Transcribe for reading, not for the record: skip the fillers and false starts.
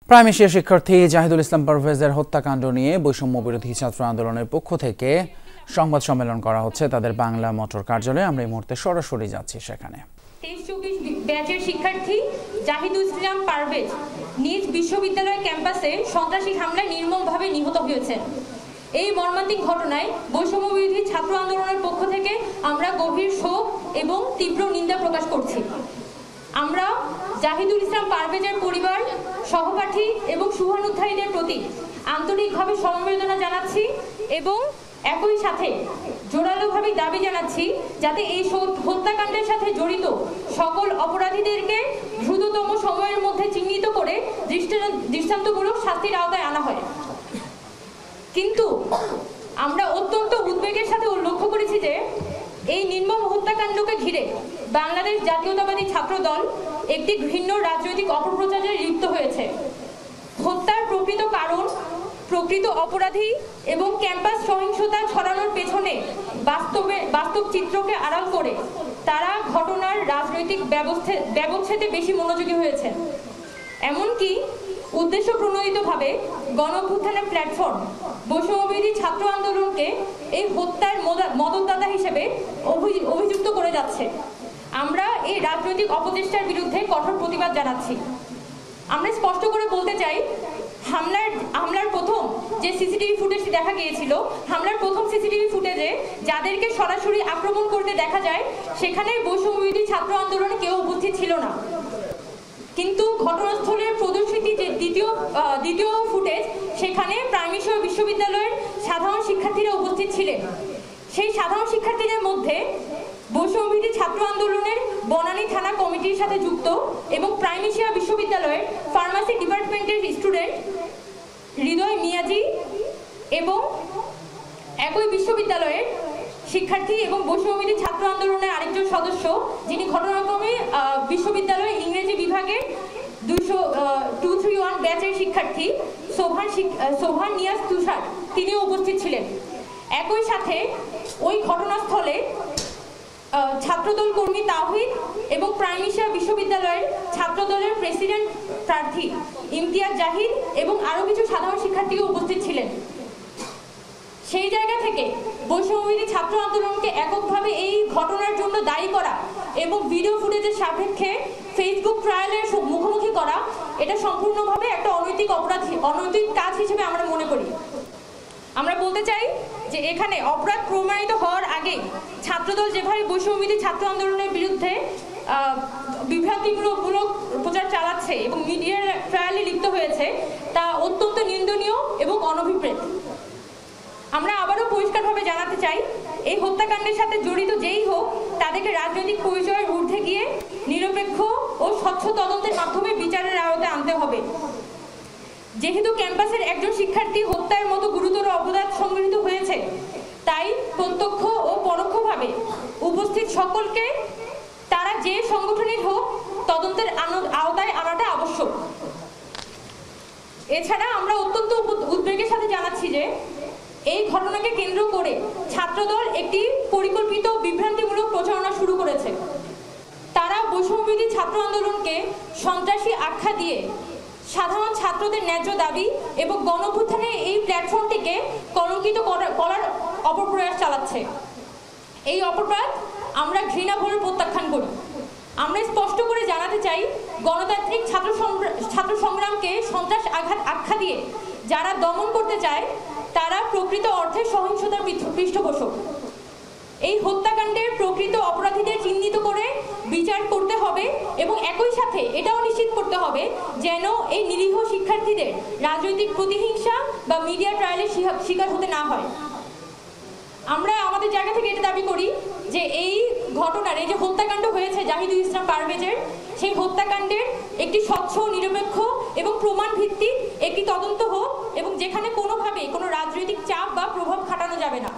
Prime Asia শিক্ষার্থী জাহিদুল ইসলাম পারভেজের হত্যাকাণ্ড নিয়ে বৈষম্য বিরোধী ছাত্র আন্দোলনের পক্ষ থেকে সংবাদ সম্মেলন করা হচ্ছে তাদের বাংলা মোটর কার্যালয়ে। আমরা এই মুহূর্তে সরাসরি যাচ্ছি সেখানে। 23-24 ব্যাচের শিক্ষার্থী জাহিদুল ইসলাম পারভেজ নিজ বিশ্ববিদ্যালয় ক্যাম্পাসে সন্ত্রাসী হামলায় নির্মমভাবে নিহত হয়েছেন। এই মর্মান্তিক ঘটনায় বৈষম্য বিরোধী ছাত্র আন্দোলনের পক্ষ থেকে আমরা গভীর শোক এবং তীব্র নিন্দা প্রকাশ করছি। আমরা জাহিদুল ইসলাম পারভেজের পরিবার, সহপাঠী এবং শুভানুধ্যায়ীদের প্রতি আন্তরিকভাবে সমবেদনা জানাচ্ছি এবং একই সাথে জোরালোভাবে দাবি জানাচ্ছি যাতে এই হত্যাকাণ্ডের সাথে জড়িত সকল অপরাধীদেরকে দ্রুততম সময়ের মধ্যে চিহ্নিত করে দৃষ্টান্তমূলক শাস্তির আওতায় আনা হয়। কিন্তু আমরা অত্যন্ত উদ্বেগের সাথে লক্ষ্য করেছি যে এই নির্মম হত্যাকাণ্ডকে ঘিরে বাংলাদেশ জাতীয়তাবাদী ছাত্র দল একটি ঘৃণ্য রাজনৈতিক অপপ্রচারে লিপ্ত হয়েছে। হত্যার প্রকৃত কারণ, প্রকৃত অপরাধী এবং ক্যাম্পাস সহিংসতা ছড়ানোর পেছনে বাস্তব চিত্রকে আড়াল করে তারা ঘটনার রাজনৈতিক ব্যবচ্ছেদে বেশি মনোযোগী হয়েছে। এমনকি উদ্দেশ্য প্রণোদিতভাবে গণঅভ্যুত্থানের প্ল্যাটফর্ম বৈষম্যবিরোধী ছাত্র আন্দোলনকে এই হত্যার মদতদাতা হিসেবে অভিযুক্ত করে যাচ্ছে। আমরা এই রাজনৈতিক অপচেষ্টার বিরুদ্ধে কঠোর প্রতিবাদ জানাচ্ছি। আমরা স্পষ্ট করে বলতে চাই, হামলার প্রথম যে সিসিটিভি ফুটেজটি দেখা গিয়েছিল, হামলার প্রথম সিসিটিভি ফুটেজে যাদেরকে সরাসরি আক্রমণ করতে দেখা যায় সেখানে বৈষম্যবিরোধী ছাত্র আন্দোলনে কেউ উপস্থিত ছিল না। কিন্তু ঘটনাস্থলের প্রদর্শিত যে দ্বিতীয় ফুটেজ, সেখানে প্রাইম এশিয়া বিশ্ববিদ্যালয়ের সাধারণ শিক্ষার্থীরা উপস্থিত ছিলেন। সেই সাধারণ শিক্ষার্থীদের মধ্যে বৈষম্যবিরোধী ছাত্র আন্দোলনের বনানী থানা কমিটির সাথে যুক্ত এবং প্রাইম এশিয়া বিশ্ববিদ্যালয়ের ফার্মাসি ডিপার্টমেন্টের স্টুডেন্ট হৃদয় মিয়াজি এবং একই বিশ্ববিদ্যালয়ের শিক্ষার্থী এবং বৈষম্যবিরোধী ছাত্র আন্দোলনের আরেকজন সদস্য, যিনি ঘটনাক্রমে বিশ্ববিদ্যালয়ের ইংরেজি বিভাগের 231 ব্যাচের শিক্ষার্থী সোভান নিয়াজ তুষার, তিনিও উপস্থিত ছিলেন। একই সাথে ওই ঘটনাস্থলে ছাত্রদল কর্মী তাওহিদ এবং প্রাইম এশিয়া বিশ্ববিদ্যালয়ের ছাত্রদলের প্রেসিডেন্ট প্রার্থী ইমতিয়াজ জাহিদ এবং আরও কিছু সাধারণ শিক্ষার্থীও উপস্থিত ছিলেন। সেই জায়গা থেকে বৈষম্যবিরোধী ছাত্র আন্দোলনকে এককভাবে এই ঘটনার জন্য দায়ী করা এবং ভিডিও ফুটেজের সাপেক্ষে ফেসবুক ট্রায়ালের মুখোমুখি করা, এটা সম্পূর্ণভাবে একটা অনৈতিক কাজ হিসেবে আমরা মনে করি। আমরা বলতে চাই যে এখানে অপরাধ প্রমাণিত হওয়ার আগে ছাত্রদল যেভাবে বৈষম্যবিরোধী ছাত্র আন্দোলনের বিরুদ্ধে বিভ্রান্তিমূলক প্রচার চালাচ্ছে এবং মিডিয়ার ট্রায়ালে লিপ্ত হয়েছে, তা অত্যন্ত নিন্দনীয় এবং অনভিপ্রেত। আমরা আবারও পরিষ্কারভাবে জানাতে চাই, এই হত্যাকাণ্ডের সাথে জড়িত যেই হোক তাদেরকে রাজনৈতিক পরিচয়ের ঊর্ধ্বে গিয়ে নিরপেক্ষ ও স্বচ্ছ তদন্তের মাধ্যমে বিচারের আওতায় আনতে হবে। যেহেতু ক্যাম্পাসের একজন শিক্ষার্থী হত্যার মতো গুরুতর অপরাধ সংঘটিত হয়েছে, তাই প্রত্যক্ষ ও পরোক্ষভাবে উপস্থিত সকলকে তারা যে সংগঠনের হোক তদন্তের আওতায় আনাটা আবশ্যক। এছাড়া আমরা অত্যন্ত উদ্বেগের সাথে জানাচ্ছি যে এই ঘটনাকে কেন্দ্র করে ছাত্রদল একটি পরিকল্পিত বিভ্রান্তিমূলক প্রচারণা শুরু করেছে। তারা বৈষম্যবিরোধী ছাত্র আন্দোলনকে সন্ত্রাসী আখ্যা দিয়ে সাধারণ ছাত্রদের ন্যায্য দাবি এবং গণঅভ্যুত্থানের এই প্ল্যাটফর্মটিকে কলঙ্কিত করার অপপ্রয়াস চালাচ্ছে। এই অপপ্রয়াস আমরা ঘৃণাভরে প্রত্যাখ্যান করি। আমরা স্পষ্ট করে জানাতে চাই, গণতান্ত্রিক ছাত্র সংগ্রামকে সন্ত্রাস আখ্যা দিয়ে যারা দমন করতে চায় তারা প্রকৃত অর্থে সহিংসতার পৃষ্ঠপোষক। এই হত্যাকাণ্ডের প্রকৃত অপরাধীদের চিহ্নিত করে বিচার করতে হবে এবং একই সাথে এটাও নিশ্চিত করতে হবে যেন এই নিরীহ শিক্ষার্থীদের রাজনৈতিক প্রতিহিংসা বা মিডিয়া ট্রায়ালের শিকার হতে না হয়। আমরা আমাদের জায়গা থেকে এটা দাবি করি যে এই ঘটনার, এই যে হত্যাকাণ্ড হয়েছে জাহিদুল ইসলাম পারভেজের, সেই হত্যাকাণ্ডের একটি স্বচ্ছ, নিরপেক্ষ এবং প্রমাণ ভিত্তিক একটি তদন্ত হোক এবং যেখানে কোনোভাবে কোনো রাজনৈতিক চাপ বা প্রভাব খাটানো যাবে না।